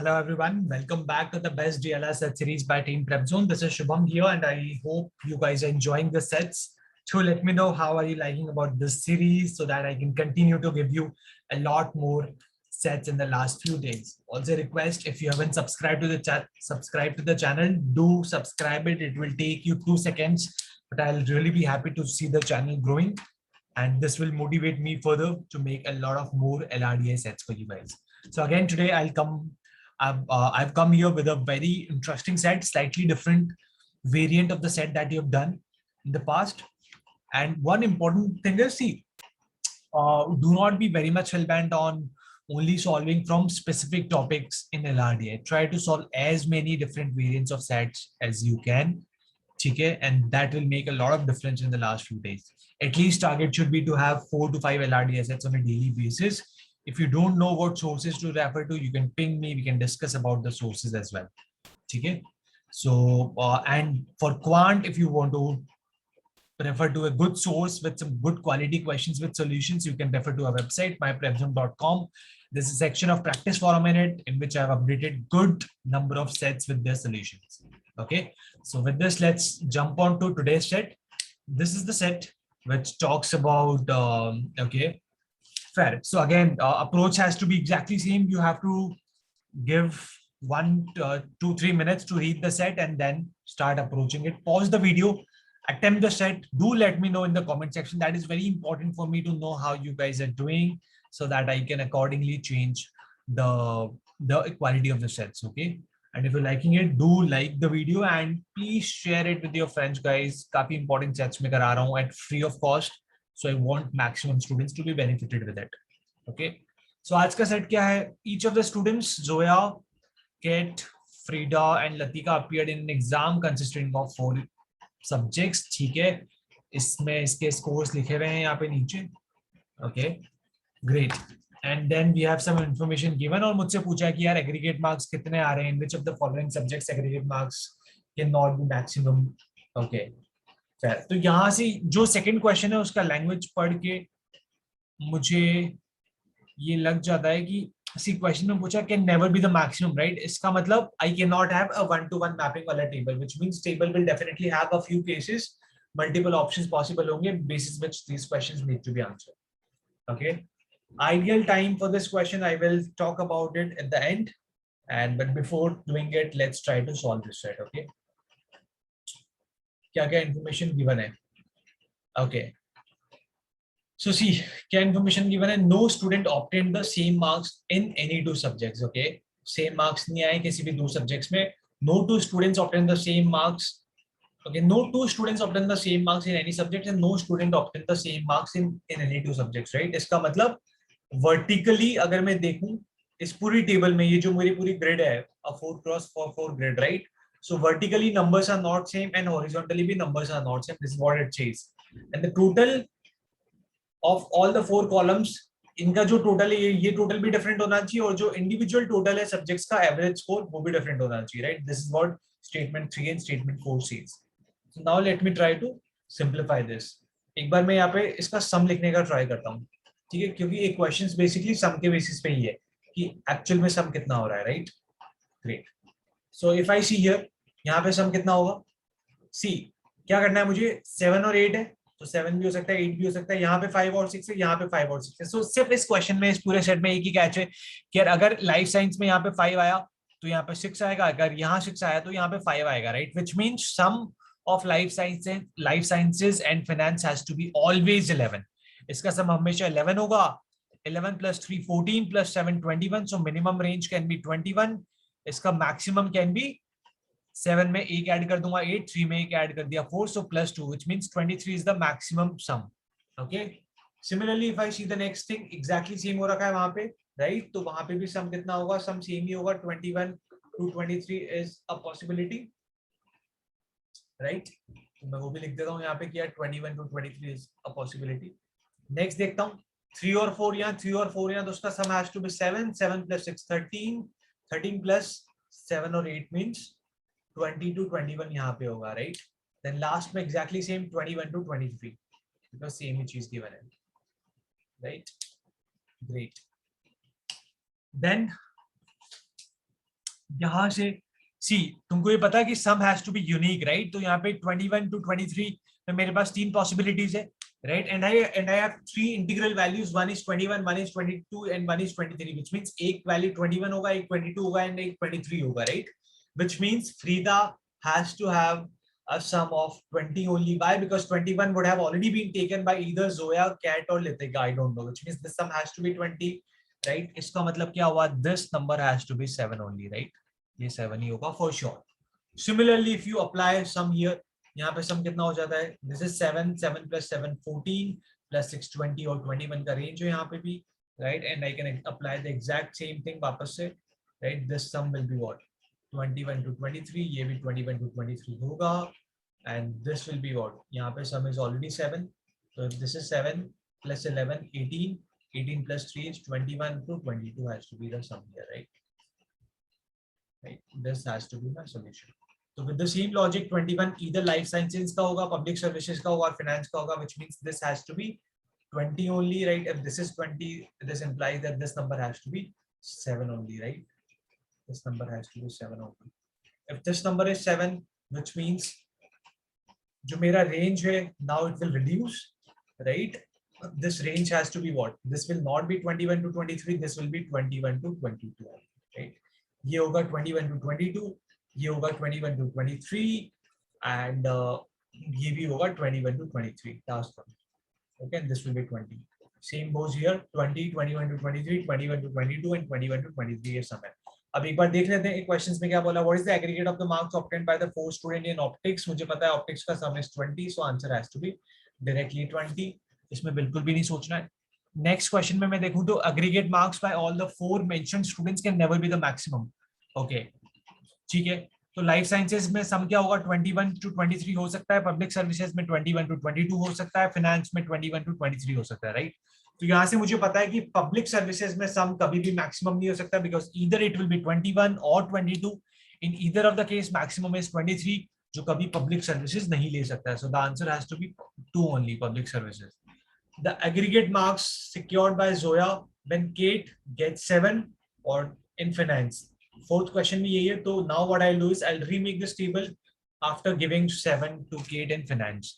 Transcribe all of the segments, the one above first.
Hello everyone, welcome back to the best DLR set series by Team Prepzone. This is Shubham here and I hope you guys are enjoying the sets. So let me know how are you liking about this series so that I can continue to give you a lot more sets in the last few days. Also request, if you haven't subscribed to the chat, subscribe to the channel, do subscribe it. It will take you 2 seconds, but I'll really be happy to see the channel growing. And this will motivate me further to make a lot of more LRDI sets for you guys. So again, today I've come here with a very interesting set, slightly different variant of the set that you've done in the past. And one important thing is, do not be very much hell-bent on only solving from specific topics in LRDI. Try to solve as many different variants of sets as you can. Okay, and that will make a lot of difference in the last few days. At least target should be to have 4 to 5 LRDI sets on a daily basis. If you don't know what sources to refer to, you can ping me. We can discuss about the sources as well. Okay. So, and for quant, if you want to refer to a good source with some good quality questions with solutions, you can refer to our website, myprepzone.com. There's a section of practice forum in it, in which I've updated good number of sets with their solutions. Okay. So with this, let's jump on to today's set. This is the set which talks about, okay, fair. So again, approach has to be exactly same. You have to give 2-3 minutes to read the set and then start approaching it. Pause the video, attempt the set. Do let me know in the comment section. That is very important for me to know how you guys are doing so that I can accordingly change the quality of the sets. Okay. And if you're liking it, do like the video and please share it with your friends, guys. काफी important sets में करा रहा हूँ at free of cost. So I want maximum students to be benefited with it. Okay. So आज का set क्या है? Each of the students, Zoya, Kate, Frida, and Latika appeared in an exam consisting of 4 subjects. ठीक है. इसमें इसके scores लिखे हुए हैं यहाँ पे नीचे. Okay. Great. And then we have some information given और मुझसे पूछा है कि यार aggregate marks कितने आ रहे हैं, in which of the following subjects aggregate marks cannot be maximum. Okay. तो यहाँ से जो second question है उसका language पढ़ के मुझे ये लग जाता है कि सी क्वेश्चन में पूछा can never be the maximum, right? इसका मतलब I cannot have a 1-to-1 mapping वाला table, which means table will definitely have a few cases, multiple options possible होंगे, basis which these questions need to be answered. Okay. Ideal time for this question, I will talk about it at the end. But before doing it, let's try to solve this set. Okay. क्या information given है? Okay. So see, क्या information given है? No student obtained the same marks in any 2 subjects. Okay. Same marks नहीं आए किसी भी 2 subjects में. No 2 students obtained the same marks. Okay, no 2 students obtained the same marks in any subject and no student obtained the same marks in any 2 subjects, right? इसका मतलब vertically अगर मैं देखूं इस पूरी टेबल में, ये जो मेरी पूरी ग्रिड है, a 4x4 grid, right? So vertically numbers are not same and horizontally भी numbers are not same. This is what it says. And the total of all the 4 columns, इनका जो टोटल है ये टोटल भी different होना चाहिए और जो इंडिविजुअल टोटल है सब्जेक्ट्स का एवरेज स्कोर वो भी डिफरेंट होना चाहिए, right? This is what statement 3 and statement 4 says. So now let me try to simplify this. एक बार मैं यहाँ पे इसका सम लिखने का ट्राई करता हूँ, ठीक है? क्योंकि ये क्वेश्चंस बेसिकली सम के बेसिस पे ही है कि एक्चुअल में सम कितना हो रहा है, right? Great. So if I see here, यहाँ पे सम कितना होगा? सी क्या करना है मुझे? 7 और 8 है तो 7 भी हो सकता है, 8 भी हो सकता है. यहाँ पे 5 और 6 है, यहाँ पे 5 और 6 है. सो सिर्फ इस क्वेश्चन में, इस पूरे सेट में एक ही कैच है कि यार अगर लाइफ साइंस में यहाँ पे 5 आया तो यहाँ पे 6 आएगा, अगर यहाँ 6 आया तो यहाँ पे 5 आएगा, right? Which means sum of life sciences and finance has to be always 11. इसका सम हमेशा 11 होगा. 11 plus 3 14 plus 7 21. So minimum range can be 21. इसका maximum can be 7 में एक ऐड कर दूंगा 8, 3 में एक ऐड कर दिया 4, so plus 2, which means 23 is the maximum sum. Okay. Similarly, if I see the next thing, exactly same हो रखा है वहां पे, right? तो वहां पे भी sum कितना होगा? Sum same ही होगा. 21 to 23 is a possibility. Right, तो मैं वो भी लिख देता हूँ यहाँ पे कि यार 21 to 23 is a possibility. Next देखता हूँ 3 और 4 यहाँ, 3 और 4 यहाँ, तो उसका सम has to B 7, 7 plus 6 13, 13 plus 7 और 8 means 20 to 21 यहाँ पे होगा, राइट? देन लास्ट में exactly same 21 to 23 because same ही चीज गिवन है, राइट? ग्रेट. देन यहाँ से सी तुमको ये पता है कि sum has to be unique, right? तो यहाँ पे 21 to 23 में मेरे पास तीन पॉसिबिलिटीज है, right? And I have three integral values, one is 21, one is 22 and one is 23, which means एक वैल्यू 21 होगा, एक 22 होगा एंड एक 23 होगा, right? Which means Frida has to have a sum of 20 only. Why? Because 21 would have already been taken by either Zoya, Cat or Litika, I don't know, which means this sum has to be 20, right? इसका मतलब क्या हुआ? This number has to be 7 only, right? ये 7 ही होगा for sure. Similarly, if you apply sum here, यहाँ पे sum कितना हो जाता है? This is 7, 7 plus 7, 14 plus 6, 20 और 21 का range है यहाँ पे भी, right? And I can apply the exact same thing वापस से, right? This sum will be what? 21 to 23, ये भी 21 to 23 होगा, and this will be what? यहाँ पे sum is already 7, so if this is 7 plus 11, 18, 18 plus 3 is 21 to 22 has to be the sum here, right? Right, this has to be my solution. So with the same logic, 21 either life sciences का होगा, public services का होगा और finance का होगा, which means this has to be 20 only, right? If this is 20, this implies that this number has to be 7 only, right? This number has to be 7 only. If this number is 7, which means जो मेरा range है, now it will reduce, right? This range has to be what? This will not be 21 to 23, this will be 21 to 22, right? ये होगा 21 to 22, ये होगा 21 to 23 and ये भी होगा 21 to 23 last one. Okay, and this will be 20. Same goes here, 20, 21 to 23, 21 to 22 and 21 to 23 ये सम है. अब एक बार देख लेते हैं क्वेश्चंस में क्या बोला. What is the aggregate of the marks obtained by the 4 student in optics? मुझे पता है optics का sum is 20, so answer has to be directly 20. इसमें बिल्कुल भी नहीं सोचना है. Next question में मैं देखूं तो aggregate marks by all the 4 mentioned students can never be the maximum. Okay, ठीक है. तो लाइफ साइंसेज में सम क्या होगा? 21 to 23 हो सकता है, पब्लिक सर्विसेज में 21 to 22 हो सकता है, फाइनेंस में 21 to 23 हो सकता है, राइट? तो यहाँ से मुझे पता है कि पब्लिक सर्विसेज में सम कभी भी मैक्सिमम नहीं हो सकता, because either it will be 21 और 22. In either of the case maximum is 23, जो कभी पब्लिक सर्विसेज नहीं ले सकता है. So the answer has to be 2 only, public services. The aggregate marks secured by Zoya when Kate gets 7 or in finance. Fourth question में यही है. तो now what I'll do is I'll remake this table after giving 7 to Kate in finance.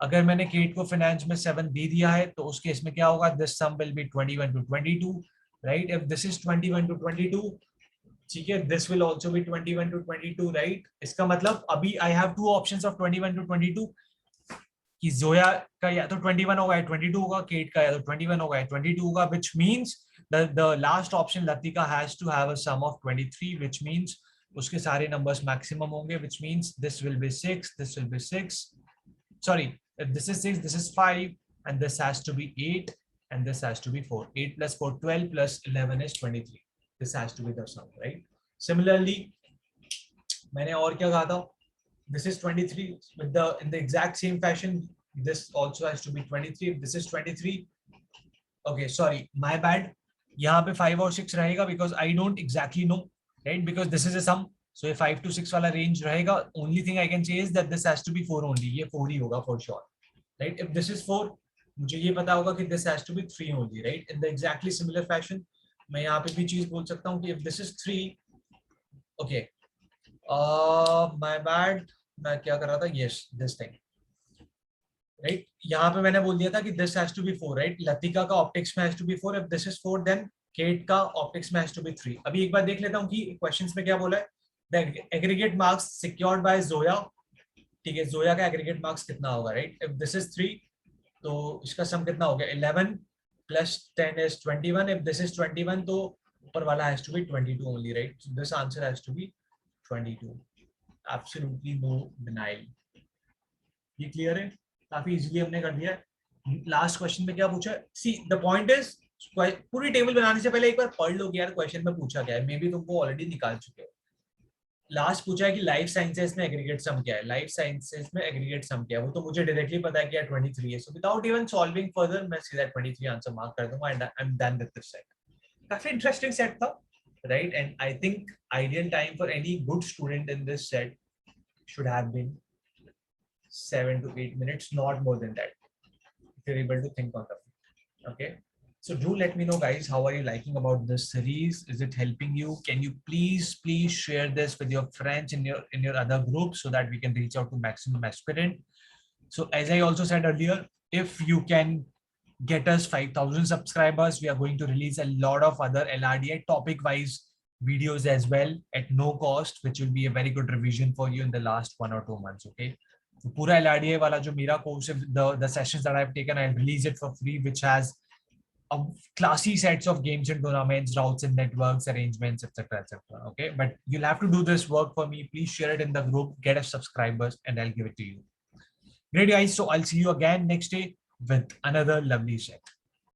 अगर मैंने Kate को finance में 7 दे दिया है तो उस केस में क्या होगा? This sum will be 21 to 22, right? If this is 21 to 22, ठीक है, this will also be 21 to 22, right? इसका मतलब अभी I have two options of 21 to 22. कि जोया का या तो 21 होगा या 22 होगा, केट का या तो 21 होगा या 22 होगा, which means the last option Latika has to have a sum of 23, which means उसके सारे numbers maximum होंगे, which means this will be 6, this will be 6, sorry, if this is 6, this is 5 and this has to be 8 and this has to be 4. 8 plus 4, 12 plus 11 is 23. This has to be the sum, right? Similarly, मैंने और क्या कहा था? This is 23 with the in the exact same fashion. This also has to be 23. If this is 23, okay, sorry, my bad. यहाँ पे 5 और 6 रहेगा because I don't exactly know, right? Because this is a sum, so ये 5 to 6 वाला range रहेगा. Only thing I can say is that this has to be 4 only. ये 4 ही होगा for sure, right? If this is 4, मुझे ये पता होगा कि this has to be 3 only, right? In the exactly similar fashion, मैं यहाँ पे भी चीज बोल सकता हूँ कि if this is 3, okay, my bad. मैं क्या कर रहा था? Yes, this thing, right? यहाँ पे मैंने बोल दिया था कि this has to be 4, right? Latika का optics में has to be 4. If this is 4, then Kate का optics में has to be 3. अभी एक बार देख लेता हूँ कि questions में क्या बोला है. The aggregate marks secured by Zoya, ठीक है, Zoya का aggregate marks कितना होगा, right? If this is 3, तो इसका sum कितना हो गया? 11 plus 10 is 21. If this is 21, तो ऊपर वाला has to be 22 only, right? So this answer has to be 22. Absolutely no denial. ये क्लियर है? काफी इजीली हमने कर दिया है. लास्ट क्वेश्चन में क्या पूछा है? सी द पॉइंट इज, पूरी टेबल बनाने से पहले एक बार पढ़ लो कि यार क्वेश्चन में पूछा क्या है. मे बी तुमको ऑलरेडी निकाल चुके हो. लास्ट पूछा है कि लाइफ साइंसेस में एग्रीगेट सम क्या है. लाइफ साइंसेस में एग्रीगेट सम क्या है, वो तो मुझे डायरेक्टली पता है कि यार 23 है. So without even solving further मैं सीधा 23 आंसर मार्क कर दूंगा and I am done with this set. काफी इंटरेस्टिंग सेट था, right? And I think ideal time for any good student in this set should have been 7 to 8 minutes, not more than that, if you're able to think on the feet. Okay, So do let me know, guys, how are you liking about this series? Is it helping you? Can you please share this with your friends in your other groups so that we can reach out to maximum aspirant? So as I also said earlier, if you can get us 5,000 subscribers, we are going to release a lot of other LRDI topic-wise videos as well at no cost, which will be a very good revision for you in the last 1 or 2 months. Okay. So pura LRDI wala jo mera course, the sessions that I've taken, I'll release it for free, which has classy sets of games and tournaments, routes and networks, arrangements, etc. etc. Okay. But you'll have to do this work for me. Please share it in the group, get us subscribers, and I'll give it to you. Great, guys. So I'll see you again next day with another lovely set.